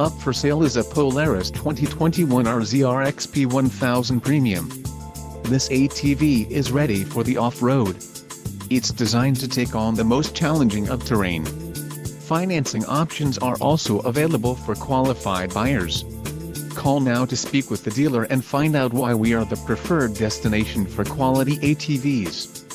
Up for sale is a Polaris 2021 RZR XP 1000 Premium. This ATV is ready for the off-road. It's designed to take on the most challenging of terrain. Financing options are also available for qualified buyers. Call now to speak with the dealer and find out why we are the preferred destination for quality ATVs.